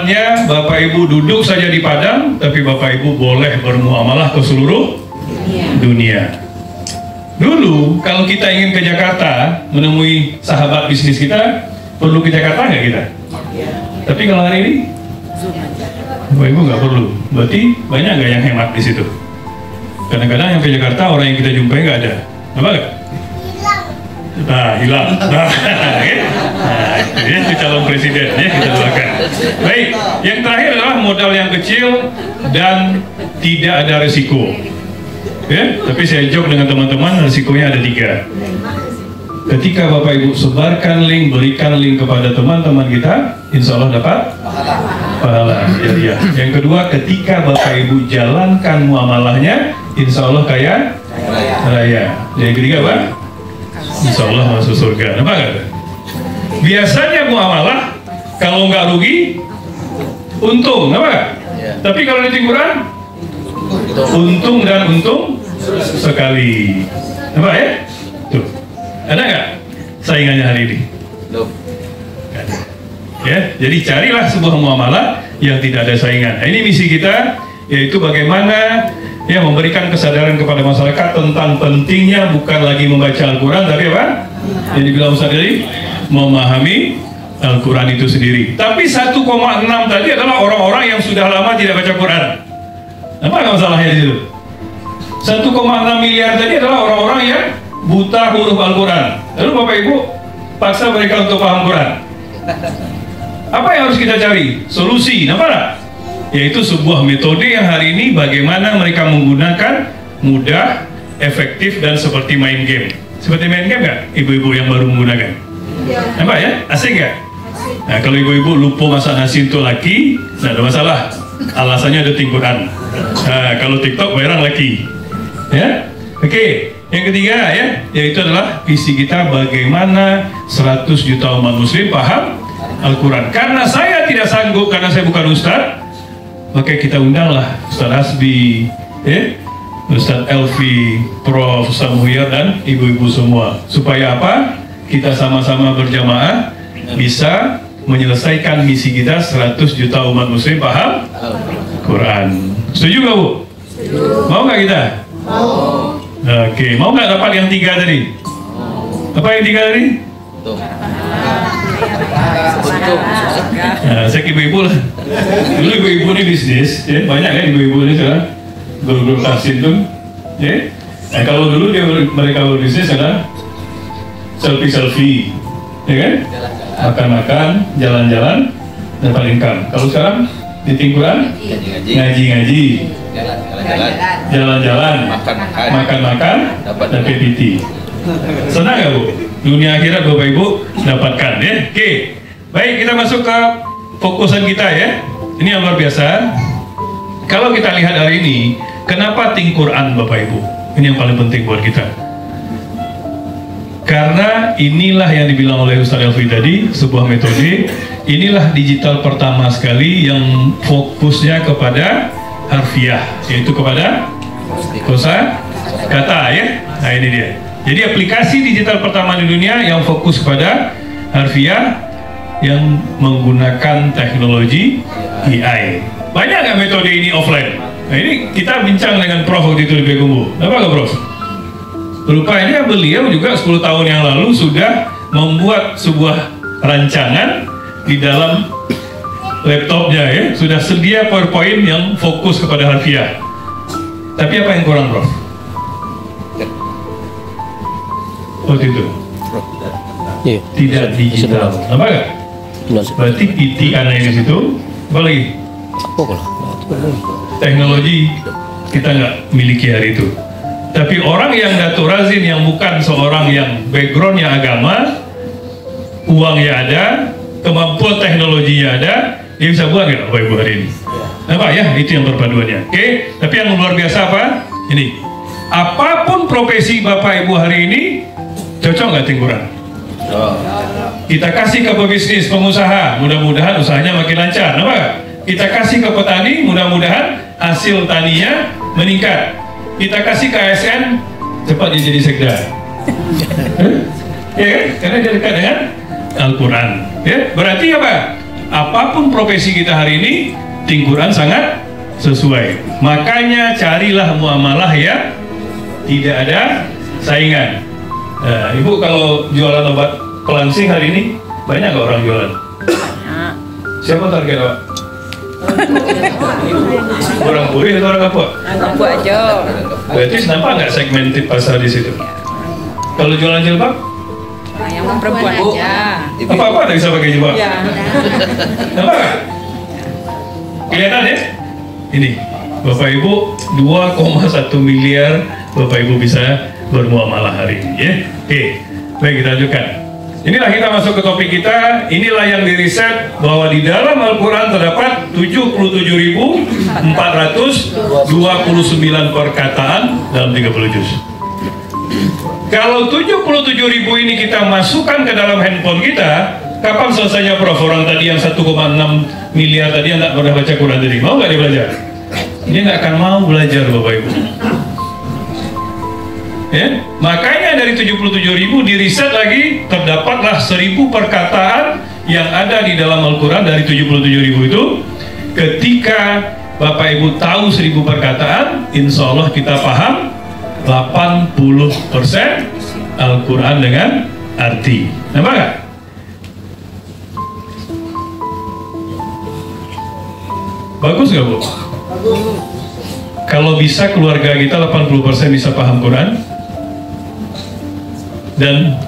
Aturannya Bapak Ibu duduk saja di Padang, tapi Bapak Ibu boleh bermuamalah ke seluruh dunia. Dulu kalau kita ingin ke Jakarta menemui sahabat bisnis kita, perlu ke Jakarta nggak kita? Tapi kalau hari ini Bapak Ibu nggak perlu. Berarti banyak nggak yang hemat di situ? Kadang-kadang yang ke Jakarta orang yang kita jumpai nggak ada, apa nggak? Hilang. Itu calon presiden ya, kita doakan. Baik, yang terakhir adalah modal yang kecil dan tidak ada risiko. Ya, tapi saya jawab dengan teman-teman, risikonya ada 3. Ketika Bapak Ibu sebarkan link, berikan link kepada teman-teman kita, insya Allah dapat pahala. Ya. Yang kedua, ketika Bapak Ibu jalankan muamalahnya, insya Allah kaya raya. Yang ketiga apa? Insya Allah masuk surga. Nampak nggak? Biasanya muamalah kalau nggak rugi, untung, nampak? Tapi kalau di Tingguran, untung dan untung sekali. Nampak ya? Tuh. Ada nggak saingannya hari ini? Ada. Ya, jadi carilah sebuah muamalah yang tidak ada saingan. Nah, ini misi kita, yaitu bagaimana ya memberikan kesadaran kepada masyarakat tentang pentingnya bukan lagi membaca Al-Quran, tapi apa? Yang dibilang Ustaz tadi, memahami Al-Quran itu sendiri. Tapi 1,6 tadi adalah orang-orang yang sudah lama tidak baca Quran. Apa masalahnya di situ? 1,6 miliar tadi adalah orang-orang yang buta huruf Al-Quran. Lalu Bapak Ibu paksa mereka untuk paham Quran. Apa yang harus kita cari? Solusi, nampak? Yaitu sebuah metode yang hari ini bagaimana mereka menggunakan mudah, efektif, dan seperti main game. Seperti main game nggak? Ibu-ibu yang baru menggunakan. Nampak ya? Asik nggak? Nah, kalau ibu-ibu lupa masak nasi untuk laki, nggak ada masalah. Alasannya ada Tingguran. Nah, kalau TikTok bayaran laki. Ya? Oke. Yang ketiga ya, yaitu adalah visi kita bagaimana 100 juta umat muslim paham Al-Quran. Karena saya tidak sanggup, karena saya bukan ustadz, maka kita undanglah Ustaz Hasbi, Ustaz Elvi, Prof. Ustaz Muhyar, dan ibu-ibu semua. Supaya apa? Kita sama-sama berjamaah bisa menyelesaikan misi kita 100 juta umat muslim paham Quran. Setuju nggak Bu? Mau nggak kita? Mau. Oke, mau nggak dapat yang 3 tadi? Apa yang 3 tadi? Nah, saya ke ibu-ibu lah. Dulu ibu-ibu ini bisnis, ya, banyak ya ibu-ibu ini sekarang guru-guru tafsir tuh, ya. Nah, kalau dulu mereka berbisnis adalah selfie, ya kan? Makan-makan, jalan-jalan, dapat income. Kalau sekarang di Tingguran, ngaji-ngaji, jalan-jalan, makan-makan, dapat PT. Senang nggak Bu? Dunia akhirat Bapak Ibu dapatkan ya. Oke. Baik, kita masuk ke fokusan kita ya. Ini yang luar biasa. Kalau kita lihat hari ini, kenapa Tingquran Bapak Ibu? Ini yang paling penting buat kita. Karena inilah yang dibilang oleh Ustaz Elvi tadi, sebuah metode. Inilah digital pertama sekali yang fokusnya kepada harfiah, yaitu kepada kosa kata ya. Nah ini dia. Jadi aplikasi digital pertama di dunia yang fokus kepada harfiah yang menggunakan teknologi AI. Banyak nggak metode ini offline? Nah ini kita bincang dengan Prof waktu itu di Begumbu. Apa nggak Prof? Rupanya beliau juga 10 tahun yang lalu sudah membuat sebuah rancangan di dalam laptopnya ya. Sudah sedia PowerPoint yang fokus kepada harfiah. Tapi apa yang kurang Prof? Waktu itu tidak digital, apa enggak? Berarti PT aneh di situ. Apa lagi? Teknologi kita nggak miliki hari itu. Tapi orang yang Datuk Razin yang bukan seorang yang backgroundnya agama, uangnya ada, kemampuan teknologinya ada, dia bisa buat nggak Bapak Ibu hari ini? Apa ya? Itu yang perpaduannya. Oke. Tapi yang luar biasa apa? Ini. Apapun profesi Bapak Ibu hari ini, cocok nggak Tingguran? Kita kasih ke pebisnis, pengusaha, mudah-mudahan usahanya makin lancar. Kenapa? Kita kasih ke petani, mudah-mudahan hasil taninya meningkat. Kita kasih ke ASN, cepat dia jadi sekda. Ya kan? Karena dia dekat dengan Al-Quran. Ya? Berarti apa? apapun profesi kita hari ini, Tingquran sangat sesuai. Makanya carilah muamalah ya tidak ada saingan. Ibu kalau jualan obat pelangsing hari ini banyak nggak orang jualan? Siapa target Pak? Orang Puri atau orang apa? Aku aja. Berarti nampak nggak segmented pasar di situ? Kalau jualan jilbab? Yang perempuan aja. Apa-apa ada bisa pakai jilbab? Ya. Nampak nggak? Kelihatan ya? Ini Bapak Ibu 2,1 miliar Bapak Ibu bisa bermuamalah hari ini ya. Oke, baik kita lanjutkan. Inilah kita masuk ke topik kita. Inilah yang diriset bahwa di dalam Al-Quran terdapat 77.429 perkataan dalam 30 juz. Kalau 77.000 ini kita masukkan ke dalam handphone kita, kapan selesainya Prof? Orang tadi yang 1,6 miliar tadi yang tak pernah baca Quran tadi, mau nggak dia belajar? Dia nggak akan mau belajar Bapak Ibu. Ya? Makanya dari 77.000 diriset lagi terdapatlah 1.000 perkataan yang ada di dalam Al-Quran dari 77.000 itu. Ketika Bapak Ibu tahu 1.000 perkataan, insya Allah kita paham 80% Al-Quran dengan arti. Nampak nggak? Bagus nggak Bu? Kalau bisa keluarga kita 80% bisa paham Quran, dan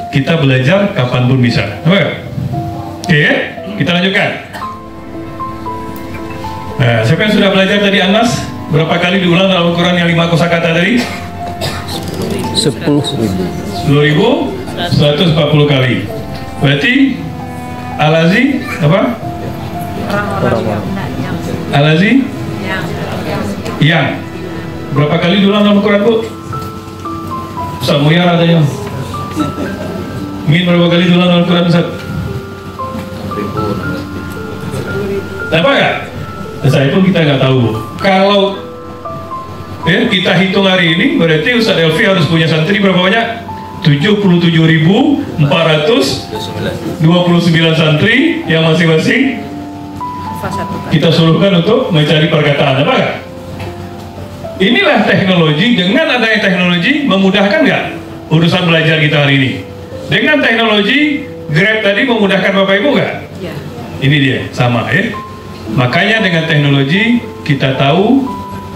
kita belajar kapanpun bisa. Oke, kita lanjutkan. Nah, siapa yang sudah belajar tadi Anas? Berapa kali diulang dalam Al-Quran yang 5 kosakata tadi? 10.140 kali. Berarti Al-Azi apa? Al-Azi? Yang. Berapa kali diulang dalam Al-Quran Bu? Samuyar adanya. Ingin berapa kali diulang dalam Al-Quran Ustaz? Apa nggak? Saya pun kita nggak tahu. Kalau kita hitung hari ini, berarti Ustaz Elvi harus punya santri berapa banyak? 77.429 santri yang masing-masing kita suruhkan untuk mencari perkataan. Apa nggak? Inilah teknologi. Dengan adanya teknologi memudahkan nggak urusan belajar kita hari ini? Dengan teknologi Grab tadi memudahkan Bapak Ibu nggak? Ya. Ini dia, sama ya. Makanya dengan teknologi kita tahu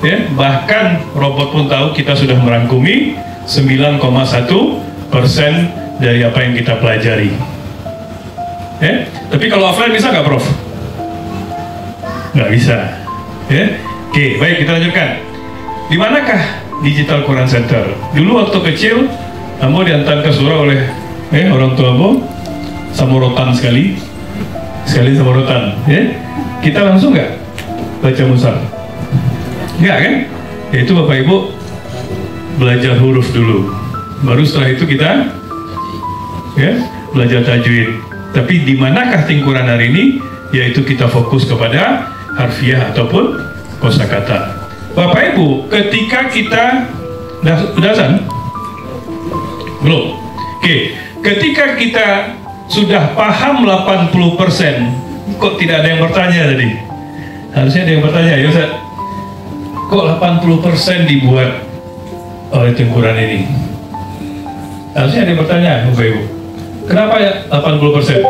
ya, bahkan robot pun tahu kita sudah merangkumi 9,1% dari apa yang kita pelajari. Ya. Tapi kalau offline bisa nggak Prof? Nggak bisa. Ya. Oke, baik kita lanjutkan. Di manakah Digital Quran Center? Dulu waktu kecil, Ambo diantar ke surau oleh orang tua Ambo, samorotan sekali samorotan. Ya. Kita langsung nggak baca mushaf? Nggak kan? Itu Bapak Ibu belajar huruf dulu, baru setelah itu kita belajar tajwid. Tapi di manakah Tingquran hari ini? Yaitu kita fokus kepada harfiah ataupun kosakata. Bapak Ibu, ketika kita udah azan? Belum. Oke, ketika kita sudah paham 80%, kok tidak ada yang bertanya tadi? Harusnya ada yang bertanya, ya Ustaz. Kok 80% dibuat oleh Tingquran ini? Harusnya ada yang bertanya, Bapak Ibu. Kenapa ya 80%?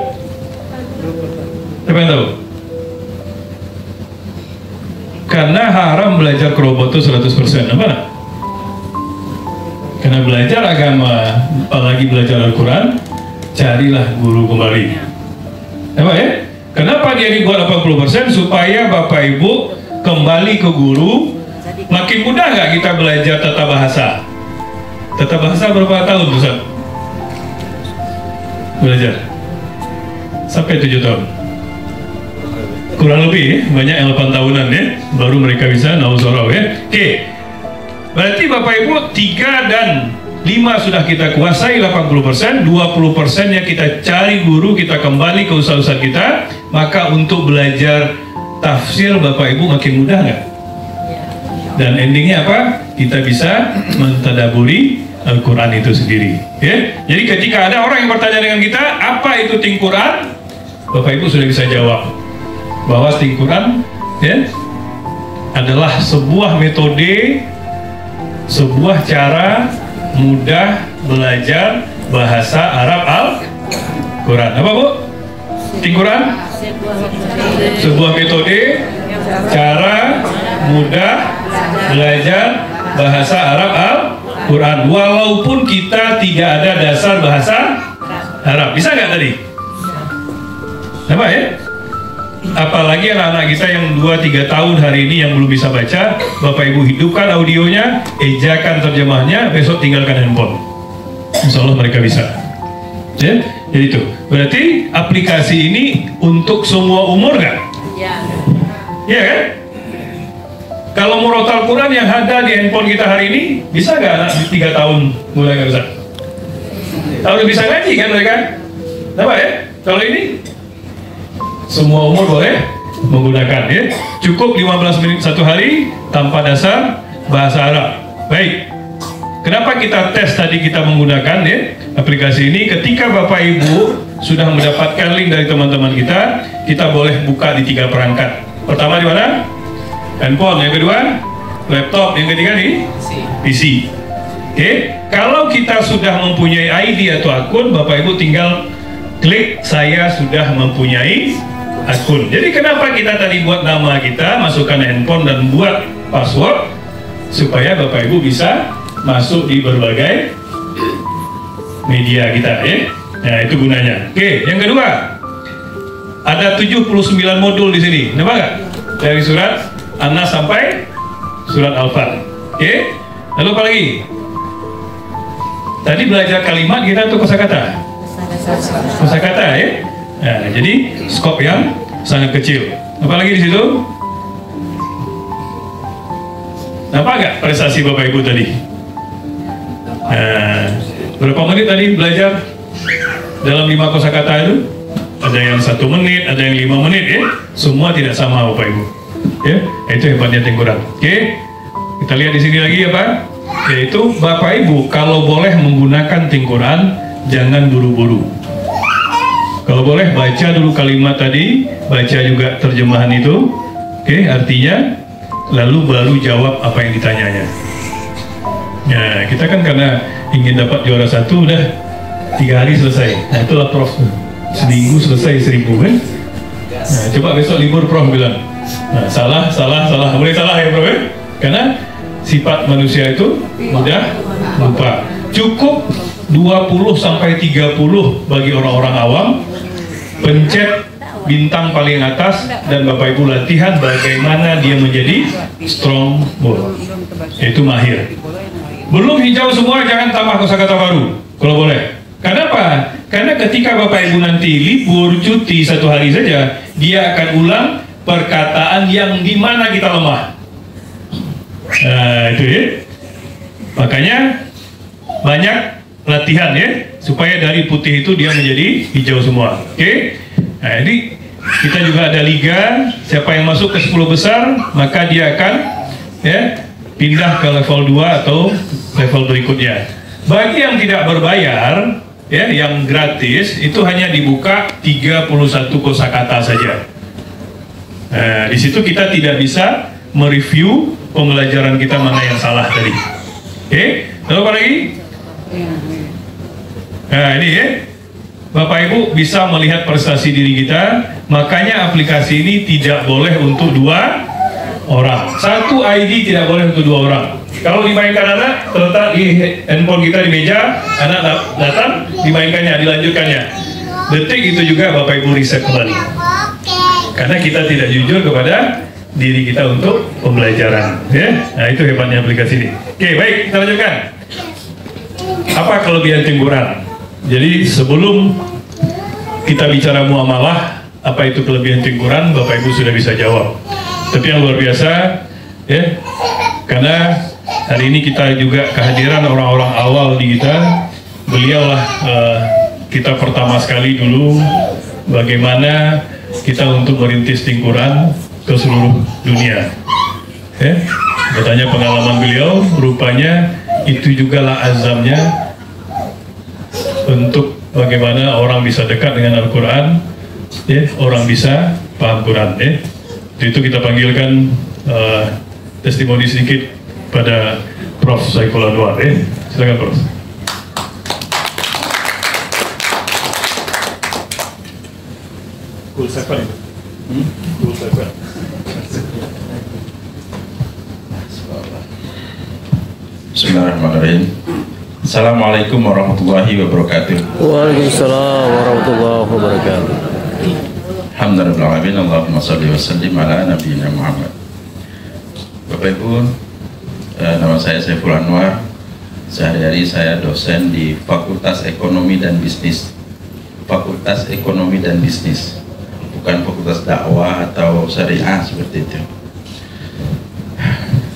Siapa yang tahu? Karena haram belajar kerobotan 100%. Apa? Karena belajar agama, apalagi belajar Al-Quran, carilah guru kembali. Apa ya? Kenapa dia dibuat 80%? Supaya Bapak Ibu kembali ke guru. Makin mudah nggak kita belajar tata bahasa? Tata bahasa berapa tahun Ustaz? Belajar? Sampai 7 tahun. Kurang lebih banyak yang 8 tahunan ya, baru mereka bisa nauzorau ya. Oke, berarti Bapak Ibu 3 dan 5 sudah kita kuasai 80%, 20%-nya kita cari guru, kita kembali ke ustaz-ustaz kita. Maka untuk belajar tafsir Bapak Ibu makin mudah nggak? Dan endingnya apa? Kita bisa mentadaburi Al-Quran itu sendiri ya. Jadi ketika ada orang yang bertanya dengan kita, apa itu Tingquran? Bapak Ibu sudah bisa jawab bahwa Quran ya adalah sebuah metode, sebuah cara mudah belajar bahasa Arab Al-Quran. Apa Bu? Quran sebuah metode, cara mudah belajar bahasa Arab Al-Quran. Walaupun kita tidak ada dasar bahasa Arab, bisa nggak tadi? Apa ya? Apalagi anak-anak kita yang 2-3 tahun hari ini yang belum bisa baca, Bapak Ibu hidupkan audionya, ejakan terjemahnya, besok tinggalkan handphone. Insya Allah mereka bisa. Ya, jadi itu. Berarti aplikasi ini untuk semua umur kan? Iya. Iya kan? Kalau murotal Quran yang ada di handphone kita hari ini, bisa nggak anak 3 tahun mulai nggak bisa? Kalau bisa ngaji kan mereka? Apa ya? Kalau ini semua umur boleh menggunakan ya. Cukup 15 menit satu hari tanpa dasar bahasa Arab. Baik. Kenapa kita tes tadi kita menggunakan ya aplikasi ini? Ketika Bapak Ibu sudah mendapatkan link dari teman-teman kita boleh buka di 3 perangkat. Pertama di mana? Handphone. Yang kedua, laptop. Yang ketiga di PC. Oke. Kalau kita sudah mempunyai ID atau akun, Bapak Ibu tinggal klik saya sudah mempunyai akun. Jadi kenapa kita tadi buat nama kita, masukkan handphone dan buat password supaya Bapak Ibu bisa masuk di berbagai media kita ya. Nah, itu gunanya. Oke, yang kedua. Ada 79 modul di sini. Nampak nggak? Dari surat An-Nas sampai surat Al-Fat. Oke. Lalu apa lagi? Tadi belajar kalimat kita untuk kosakata. Kosakata ya. Nah, jadi skop yang sangat kecil. Apa lagi di situ? Nampak nggak prestasi Bapak Ibu tadi? Nah, berapa menit tadi belajar dalam 5 kosakata itu? Ada yang 1 menit, ada yang 5 menit ya. Semua tidak sama Bapak Ibu. Ya, itu hebatnya Quran. Oke, kita lihat di sini lagi ya Pak. Yaitu Bapak Ibu kalau boleh menggunakan Quran jangan buru-buru. Kalau boleh baca dulu kalimat tadi, baca juga terjemahan itu, oke, artinya, lalu baru jawab apa yang ditanyanya. Ya, kita kan karena ingin dapat juara 1 udah 3 hari selesai. Nah, itulah Prof. Seminggu selesai 1000 kan? Nah, coba besok libur Prof bilang. Nah, salah, boleh salah ya Prof ya? Karena sifat manusia itu mudah lupa. Cukup 20-30 bagi orang-orang awam, pencet bintang paling atas dan Bapak Ibu latihan bagaimana dia menjadi strong board, yaitu mahir. Belum hijau semua, jangan tambah kosakata baru kalau boleh. Kenapa? Karena ketika Bapak Ibu nanti libur cuti 1 hari saja, dia akan ulang perkataan yang dimana kita lemah. Nah, itu ya. Makanya banyak latihan ya, supaya dari putih itu dia menjadi hijau semua. Oke? Nah, jadi kita juga ada liga, siapa yang masuk ke 10 besar, maka dia akan ya pindah ke level 2 atau level berikutnya. Bagi yang tidak berbayar, ya, yang gratis, itu hanya dibuka 31 kosakata saja. Nah, di situ kita tidak bisa mereview pembelajaran kita mana yang salah tadi. Oke? Lalu apa lagi? Nah, ini ya, Bapak Ibu bisa melihat prestasi diri kita. Makanya aplikasi ini tidak boleh untuk 2 orang. 1 ID tidak boleh untuk 2 orang. Kalau dimainkan anak, terletak di handphone kita di meja, anak datang, dimainkannya, dilanjutkannya. Detik itu juga Bapak Ibu riset kembali. Karena kita tidak jujur kepada diri kita untuk pembelajaran. Ya? Nah, itu hebatnya aplikasi ini. Oke, baik, kita lanjutkan. Apa kelebihan Quran? Jadi sebelum kita bicara muamalah, apa itu kelebihan Quran, Bapak Ibu sudah bisa jawab. Tapi yang luar biasa, ya, karena hari ini kita juga kehadiran orang-orang awal di kita. Beliaulah kita pertama sekali dulu bagaimana kita untuk merintis Quran ke seluruh dunia. Ya, katanya pengalaman beliau, rupanya itu juga lah azamnya untuk bagaimana orang bisa dekat dengan Al-Quran, orang bisa, paham Quran. Itu kita panggilkan testimoni sedikit pada Prof. Saiful Anwar. Silakan Prof. Cool Saiful. Cool Saiful. Bismillahirrahmanirrahim. Assalamualaikum warahmatullahi wabarakatuh. Waalaikumsalam warahmatullahi wabarakatuh. Alhamdulillah, Allahumma salli wa sallim ala nabiyina Muhammad. Bapak Ibu, nama saya Saiful Anwar. Sehari-hari saya dosen di Fakultas Ekonomi dan Bisnis. Fakultas Ekonomi dan Bisnis, bukan Fakultas Dakwah atau Syariah seperti itu.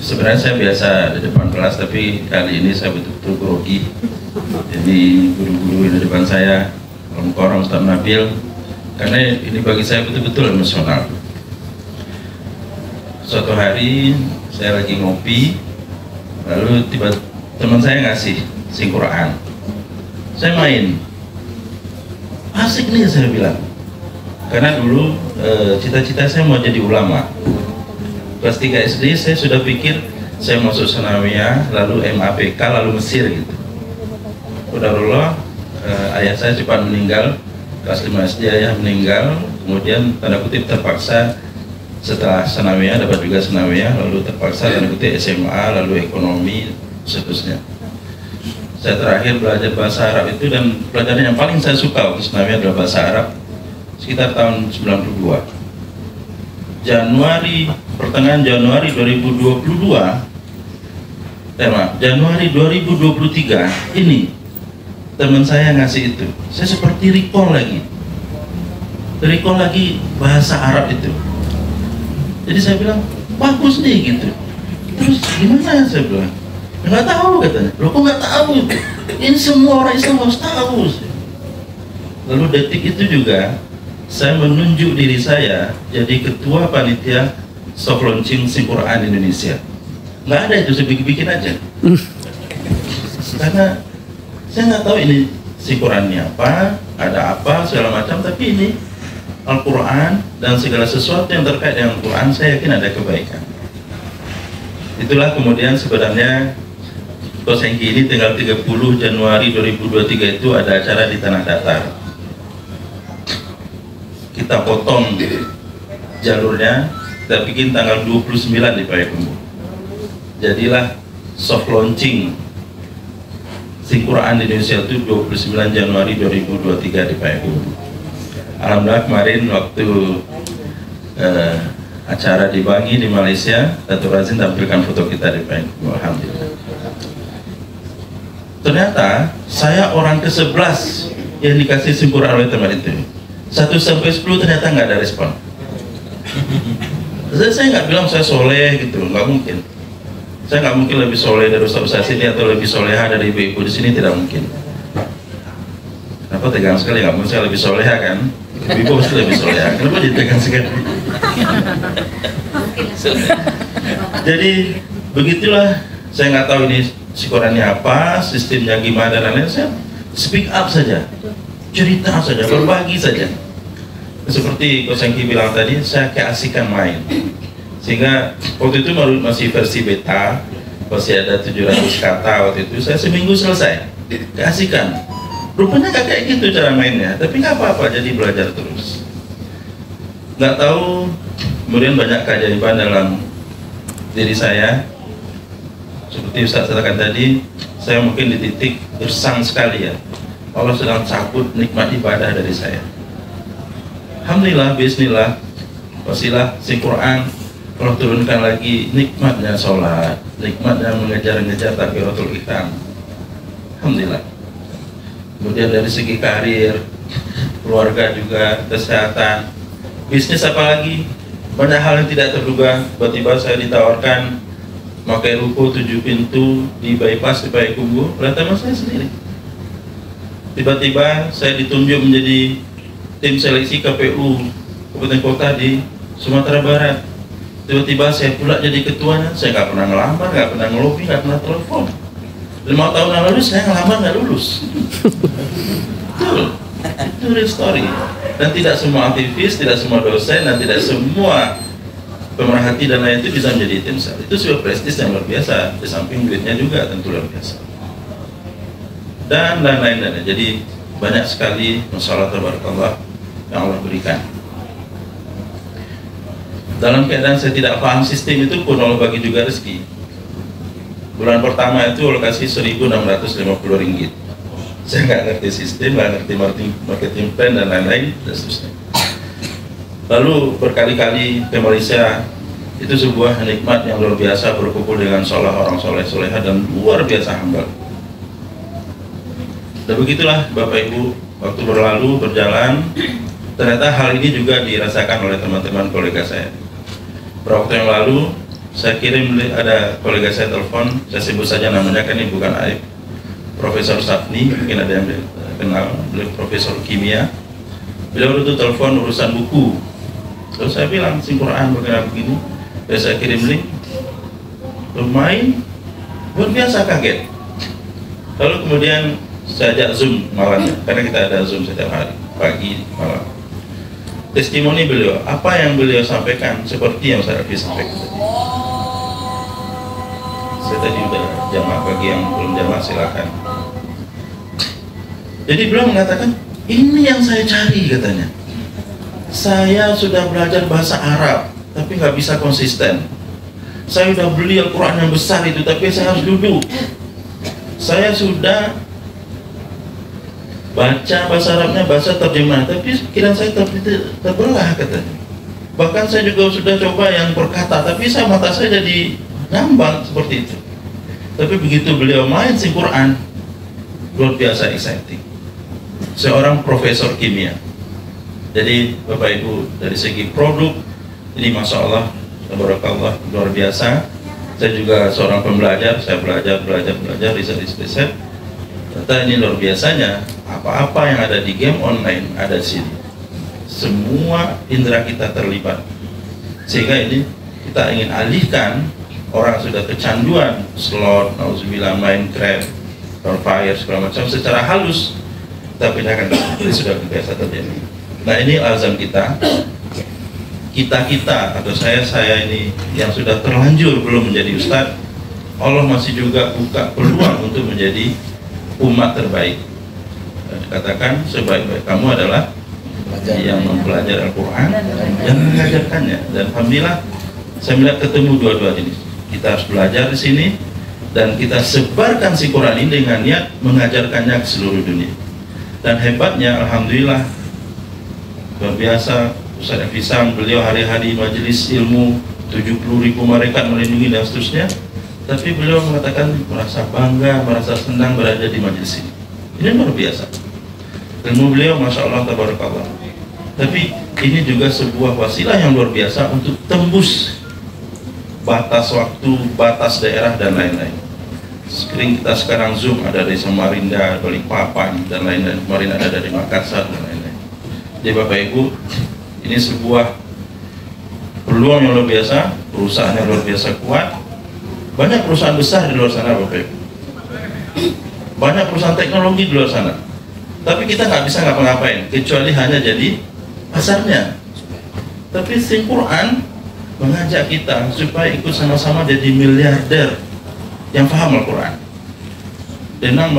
Sebenarnya saya biasa di depan kelas, tapi kali ini saya betul-betul grogi. Jadi guru-guru di depan saya, orang Ustaz Nabil, karena ini bagi saya betul-betul emosional. Suatu hari saya lagi ngopi, lalu tiba teman saya ngasih sing Quran. Saya main, asik nih saya bilang, karena dulu cita-cita saya mau jadi ulama. Kelas 3 SD saya sudah pikir saya masuk Sanawiyah, lalu MAPK, lalu Mesir gitu. Qadarullah, ayah saya cepat meninggal, kelas 5 SD ayah meninggal, kemudian tanda kutip terpaksa setelah Sanawiyah dapat juga Sanawiyah, lalu terpaksa tanda kutip SMA, lalu ekonomi, seterusnya. Saya terakhir belajar bahasa Arab itu, dan pelajaran yang paling saya suka waktu Sanawiyah adalah bahasa Arab sekitar tahun 92. Pertengahan Januari 2022, Januari 2023 ini teman saya ngasih itu, saya seperti recall lagi bahasa Arab itu. Jadi saya bilang bagus nih gitu. Terus gimana, saya bilang nggak tahu, katanya. Loh kok nggak tahu? Ini semua orang Islam harus tahu. Lalu detik itu juga saya menunjuk diri saya jadi ketua panitia soft launching sing Quran Indonesia. Nggak ada itu, saya bikin aja. Karena saya nggak tahu ini sing Qurannya apa, ada apa segala macam, tapi ini Al-Quran dan segala sesuatu yang terkait dengan Quran, saya yakin ada kebaikan. Itulah kemudian sebenarnya Kosengki ini tanggal 30 Januari 2023 itu ada acara di Tanah Datar. Kita potong jalurnya, kita bikin tanggal 29 di Payakumbuh. Jadilah soft launching sing Quran Indonesia itu 29 Januari 2023 di Payakumbuh. Alhamdulillah kemarin waktu acara di Bangi di Malaysia, Datuk Razin tampilkan foto kita di Payakumbuh. Alhamdulillah. Ternyata saya orang ke-11 yang dikasih sing Quran oleh teman itu. 1 sampai 10 ternyata nggak ada respon. Saya nggak bilang saya soleh gitu, nggak mungkin. Saya nggak mungkin lebih soleh dari Ustaz sini atau lebih soleha dari ibu-ibu di sini, tidak mungkin. Kenapa tegang sekali? Nggak mungkin saya lebih soleha kan? Ibu pasti lebih soleha. Kenapa jadi tegang sekali? Jadi begitulah. Saya nggak tahu ini Qurannya apa, sistemnya gimana dan lain-lain. Saya speak up saja, cerita saja, berbagi saja. Seperti Kosengki bilang tadi, saya keasikan main. Sehingga waktu itu masih versi beta, masih ada 700 kata waktu itu. Saya seminggu selesai, keasikan. Rupanya gak kayak gitu cara mainnya, tapi nggak apa-apa, jadi belajar terus. Nggak tahu, kemudian banyak keajaiban dalam diri saya. Seperti Ustaz katakan tadi, saya mungkin di titik gersang sekali ya. Allah sedang cabut nikmat ibadah dari saya. Alhamdulillah, bismillah, wasilah sing Quran, Allah turunkan lagi nikmatnya sholat, nikmatnya mengejar-ngejar takbiratul ihram. Alhamdulillah. Kemudian dari segi karir, keluarga juga, kesehatan, bisnis apalagi, banyak hal yang tidak terduga. Tiba-tiba saya ditawarkan pakai ruko 7 pintu di bypass di Payakumbuh, oleh teman saya sendiri. Tiba-tiba saya ditunjuk menjadi tim seleksi KPU Kabupaten Kota di Sumatera Barat. Tiba-tiba saya pula jadi ketuanya. Saya nggak pernah ngelamar, nggak pernah ngelobi, nggak pernah telepon. 5 tahun yang lalu saya ngelamar nggak lulus. Betul, itu real story. Dan tidak semua aktivis, tidak semua dosen, dan tidak semua pemerhati dan lain itu bisa menjadi tim sel. Itu sebuah prestis yang luar biasa. Di samping duitnya juga tentu luar biasa. Dan lain-lain. Jadi banyak sekali masalah tabarakallah yang Allah berikan. Dalam keadaan saya tidak paham sistem itu pun Allah bagi juga rezeki. Bulan pertama itu alokasi 1.650 ringgit. Saya nggak ngerti sistem, nggak ngerti marketing plan dan lain-lain dan seterusnya. Lalu berkali-kali ke Malaysia, itu sebuah nikmat yang luar biasa berkumpul dengan orang soleh-soleha dan luar biasa hamba. Dan begitulah Bapak Ibu, waktu berlalu berjalan, ternyata hal ini juga dirasakan oleh teman-teman kolega saya. Beberapa waktu yang lalu saya kirim, ada kolega saya telepon, saya sebut saja namanya, kan ini bukan aib, Profesor Safni, mungkin ada yang kenal, beliau profesor kimia. Beliau itu telepon urusan buku. Terus saya bilang, Quran begini, dan saya kirim link, lumayan, luar biasa, kaget. Lalu kemudian saya ajak Zoom malamnya, karena kita ada Zoom setiap hari, pagi, malam. Testimoni beliau, apa yang beliau sampaikan seperti yang saya sampaikan tadi. Saya tadi udah jamaah, bagi yang belum jamaah silakan. Jadi beliau mengatakan, ini yang saya cari katanya. Saya sudah belajar bahasa Arab, tapi nggak bisa konsisten. Saya sudah beli Al-Quran yang besar itu, tapi saya harus duduk. Saya sudah baca bahasa Arabnya, bahasa terjemah, tapi pikiran saya terbelah katanya. Bahkan saya juga sudah coba yang berkata, tapi mata saya jadi ngambang seperti itu. Tapi begitu beliau main Quran, luar biasa exciting. Seorang profesor kimia. Jadi Bapak Ibu, dari segi produk ini Masya Allah, tabarakallah, luar biasa. Saya juga seorang pembelajar, saya belajar, riset. Ternyata ini luar biasanya, apa-apa yang ada di game online ada di sini. Semua indera kita terlibat. Sehingga ini kita ingin alihkan, orang sudah kecanduan slot, nauzubillah, Minecraft, Fire, segala macam secara halus. Tapi ini sudah biasa terjadi. Nah, ini azam kita. Kita atau saya ini yang sudah terlanjur belum menjadi ustadz, Allah masih juga buka peluang untuk menjadi umat terbaik. Dan dikatakan sebaik-baik kamu adalah yang mempelajari Al-Quran dan mengajarkannya. Dan alhamdulillah saya melihat ketemu dua-dua jenis. Kita harus belajar di sini dan kita sebarkan Quran ini dengan niat mengajarkannya ke seluruh dunia. Dan hebatnya alhamdulillah luar biasa, Ustaz Fisam, beliau hari-hari majelis ilmu, 70.000 malaikat melindungi dan seterusnya. Tapi beliau mengatakan merasa bangga, merasa senang berada di majelis ini. Ini luar biasa. Ilmu beliau Masya Allah tabarakallah. Tapi ini juga sebuah wasilah yang luar biasa untuk tembus batas waktu, batas daerah dan lain-lain. Screen kita sekarang Zoom ada dari Samarinda, Balikpapan dan lain-lain. Kemarin ada dari Makassar dan lain-lain. Jadi Bapak Ibu, ini sebuah peluang yang luar biasa, perusahaan yang luar biasa kuat. Banyak perusahaan besar di luar sana Bapak Ibu. Banyak perusahaan teknologi di luar sana. Tapi kita nggak bisa ngapa-ngapain kecuali hanya jadi pasarnya. Tapi Quran mengajak kita supaya ikut sama-sama jadi miliarder yang paham Al-Quran dengan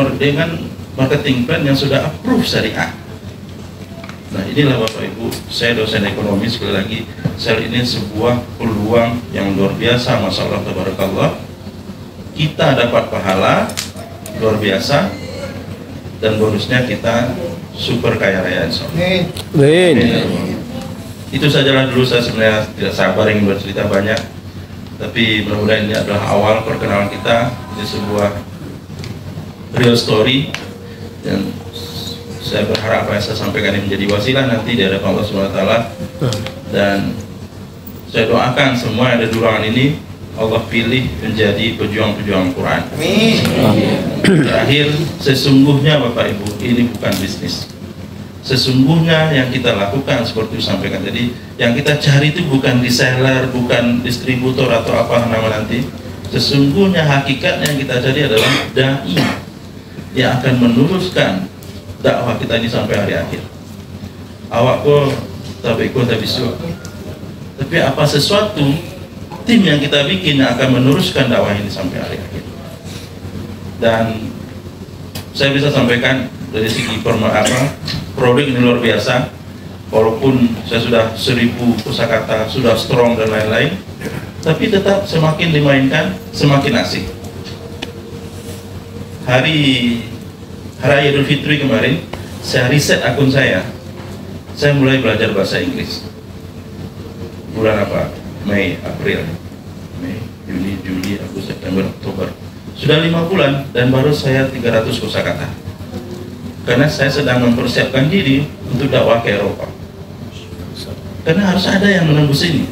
marketing plan yang sudah approve syariah. Nah, inilah Bapak Ibu, saya dosen ekonomi, sekali lagi saya ini sebuah peluang yang luar biasa, Masya Allah tabarakallah. Kita dapat pahala luar biasa dan bonusnya kita super kaya raya. Amin. Itu sajalah dulu, saya sebenarnya tidak sabar ingin bercerita banyak, tapi mudah-mudahan ini adalah awal perkenalan kita. Ini sebuah real story dan saya berharap apa yang saya sampaikan ini menjadi wasilah nanti di hadapan Allah SWT. Dan saya doakan semua yang ada di ruangan ini Allah pilih menjadi pejuang-pejuang Quran. Amin. Terakhir, sesungguhnya Bapak Ibu, ini bukan bisnis. Sesungguhnya yang kita lakukan seperti disampaikan tadi, yang kita cari itu bukan reseller, bukan distributor atau apa nama nanti. Sesungguhnya hakikatnya yang kita cari adalah dai yang akan meneruskan dakwah kita ini sampai hari akhir. awak ko tapi ko tapi suap. Tapi apa sesuatu tim yang kita bikin yang akan meneruskan dakwah ini sampai akhir. Dan saya bisa sampaikan dari segi produk ini luar biasa. Walaupun saya sudah 1000 kosakata, sudah strong dan lain-lain, tapi tetap semakin dimainkan semakin asik. Hari Raya Idul Fitri kemarin, saya riset akun saya mulai belajar bahasa Inggris. Bulan apa? Mei, April, Mei, Juni, Juli, Agustus, September, Oktober. Sudah 5 bulan dan baru saya 300 kosakata. Karena saya sedang mempersiapkan diri untuk dakwah ke Eropa. Karena harus ada yang menembus ini.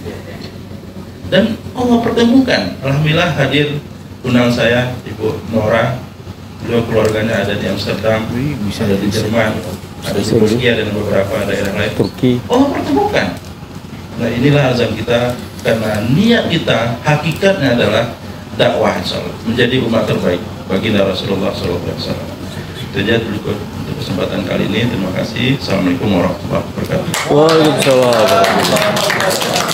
Dan Allah pertemukan. Alhamdulillah hadir undang saya Ibu Nora. Beliau keluarganya ada di Amsterdam, ada di Jerman, ada di Turki dan beberapa daerah lain. Allah pertemukan. Nah inilah azam kita, karena niat kita hakikatnya adalah dakwah insyaallah menjadi umat terbaik baginda Rasulullah SAW. Itu aja dulu untuk kesempatan kali ini. Terima kasih. Assalamualaikum warahmatullahi wabarakatuh. Waalaikumsalam warahmatullahi wabarakatuh.